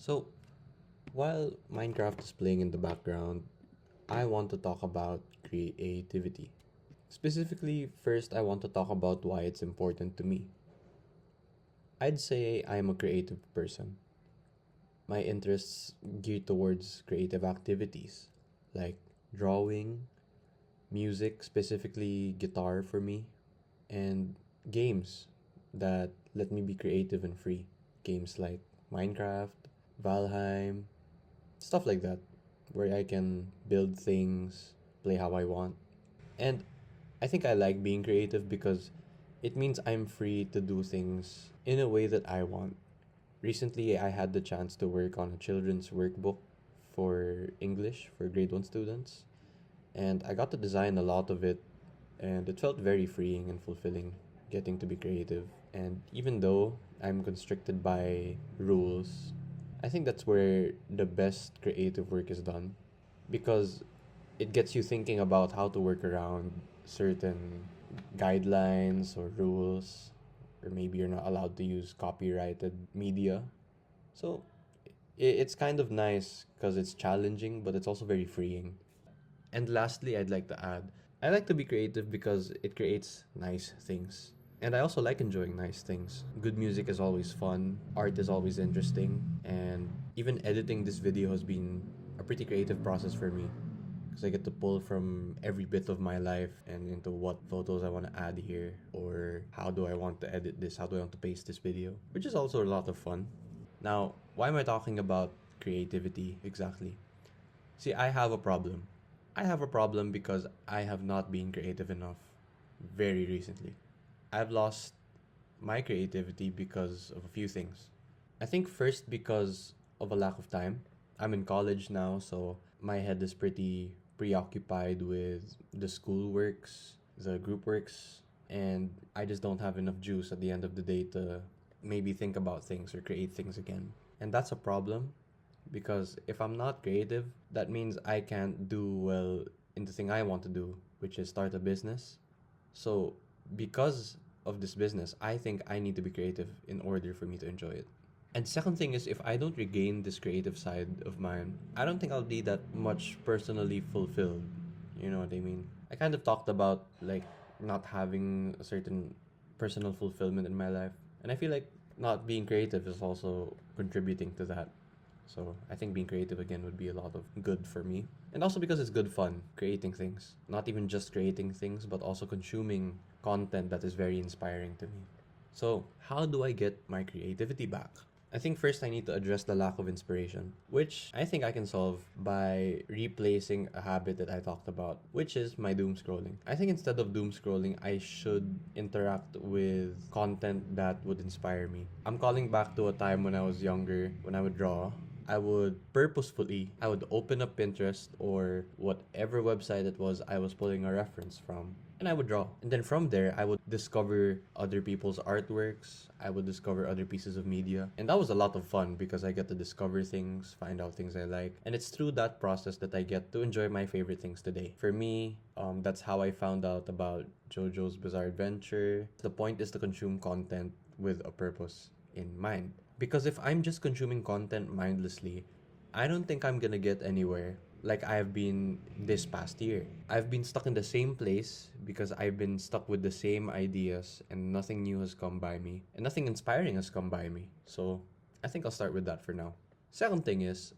So, while Minecraft is playing in the background, I want to talk about creativity. Specifically, first, I want to talk about why it's important to me. I'd say I'm a creative person. My interests gear towards creative activities like drawing, music, specifically guitar for me, and games that let me be creative and free. Games like Minecraft, Valheim, stuff like that, where I can build things, play how I want. And I think I like being creative because it means I'm free to do things in a way that I want. Recently, I had the chance to work on a children's workbook for English for grade 1 students, and I got to design a lot of it, and it felt very freeing and fulfilling getting to be creative. And even though I'm constricted by rules, I think that's where the best creative work is done because it gets you thinking about how to work around certain guidelines or rules, or maybe you're not allowed to use copyrighted media. So it's kind of nice because it's challenging, but it's also very freeing. And lastly, I'd like to add I like to be creative because it creates nice things. And I also like enjoying nice things. Good music is always fun, art is always interesting, and even editing this video has been a pretty creative process for me because I get to pull from every bit of my life and into what photos I want to add here, or how do I want to edit this, how do I want to paste this video, which is also a lot of fun. Now, why am I talking about creativity exactly? See, I have a problem. I have a problem because I have not been creative enough very recently. I've lost my creativity because of a few things. I think first because of a lack of time. I'm in college now, so my head is pretty preoccupied with the school works, the group works, and I just don't have enough juice at the end of the day to maybe think about things or create things again. And that's a problem because if I'm not creative, that means I can't do well in the thing I want to do, which is start a business. So, because of this business, I think I need to be creative in order for me to enjoy it. And second thing is, if I don't regain this creative side of mine, I don't think I'll be that much personally fulfilled. You know what I mean? I kind of talked about like not having a certain personal fulfillment in my life, and I feel like not being creative is also contributing to that. So I think being creative again would be a lot of good for me. And also because it's good fun creating things. Not even just creating things, but also consuming content that is very inspiring to me. So, how do I get my creativity back? I think first I need to address the lack of inspiration, which I think I can solve by replacing a habit that I talked about, which is my doom scrolling. I think instead of doom scrolling, I should interact with content that would inspire me. I'm calling back to a time when I was younger, when I would draw. I would open up Pinterest or whatever website it was I was pulling a reference from, and I would draw. And then from there, I would discover other people's artworks. I would discover other pieces of media. And that was a lot of fun because I get to discover things, find out things I like. And it's through that process that I get to enjoy my favorite things today. For me, that's how I found out about JoJo's Bizarre Adventure. The point is to consume content with a purpose in mind. Because if I'm just consuming content mindlessly, I don't think I'm gonna get anywhere like I've been this past year. I've been stuck in the same place because I've been stuck with the same ideas and nothing new has come by me and nothing inspiring has come by me. So I think I'll start with that for now. Second thing is,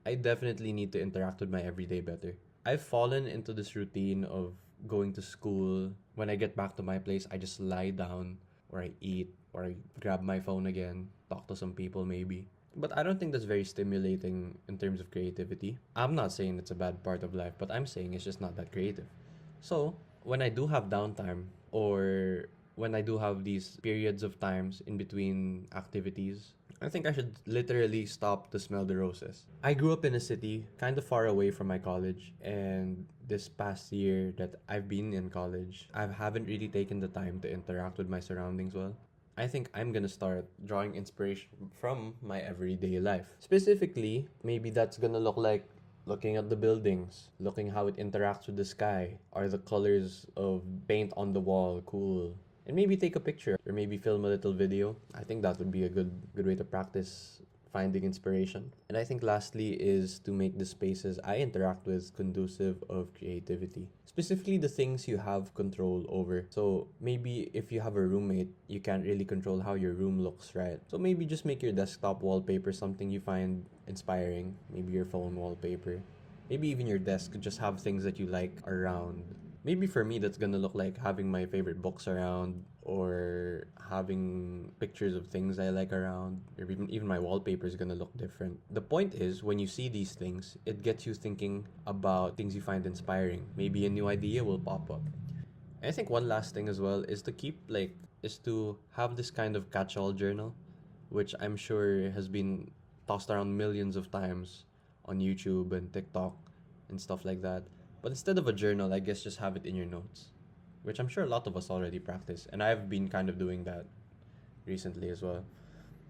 I definitely need to interact with my everyday better. I've fallen into this routine of going to school. When I get back to my place, I just lie down or I eat or I grab my phone again, talk to some people maybe. But I don't think that's very stimulating in terms of creativity. I'm not saying it's a bad part of life, but I'm saying it's just not that creative. So, when I do have downtime or when I do have these periods of times in between activities, I think I should literally stop to smell the roses. I grew up in a city kind of far away from my college, and this past year that I've been in college, I haven't really taken the time to interact with my surroundings well. I think I'm gonna start drawing inspiration from my everyday life. Specifically, maybe that's gonna look like looking at the buildings, looking how it interacts with the sky. Are the colors of paint on the wall cool? And maybe take a picture or maybe film a little video. I think that would be a good way to practice finding inspiration. And I think lastly is to make the spaces I interact with conducive of creativity. Specifically the things you have control over. So maybe if you have a roommate, you can't really control how your room looks, right? So maybe just make your desktop wallpaper something you find inspiring. Maybe your phone wallpaper. Maybe even your desk could just have things that you like around. Maybe for me, that's gonna look like having my favorite books around, or having pictures of things I like around, or even my wallpaper is gonna look different. The point is, when you see these things, it gets you thinking about things you find inspiring. Maybe a new idea will pop up. And I think one last thing as well is to have this kind of catch-all journal, which I'm sure has been tossed around millions of times on YouTube and TikTok and stuff like that. But instead of a journal, I guess just have it in your notes, which I'm sure a lot of us already practice, and I've been kind of doing that recently as well.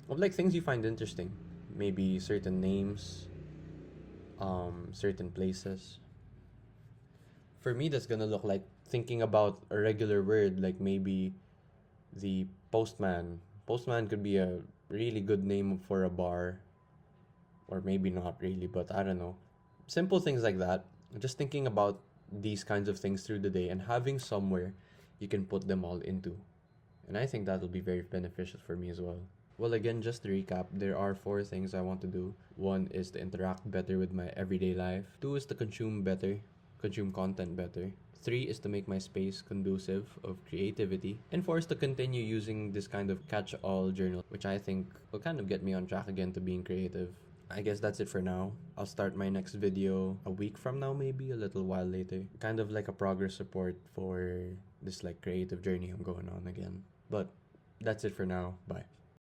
Of like things you find interesting, maybe certain names, certain places. For me, that's gonna look like thinking about a regular word, like maybe the postman. Postman could be a really good name for a bar, or maybe not really, but I don't know. Simple things like that. Just thinking about these kinds of things through the day and having somewhere you can put them all into. And I think that'll be very beneficial for me as well. Well, again, just to recap, there are four things I want to do. One is to interact better with my everyday life. Two is to consume content better. Three is to make my space conducive of creativity. And four is to continue using this kind of catch-all journal, which I think will kind of get me on track again to being creative. I guess that's it for now. I'll start my next video a week from now, maybe a little while later. Kind of like a progress report for this like creative journey I'm going on again. But that's it for now. Bye.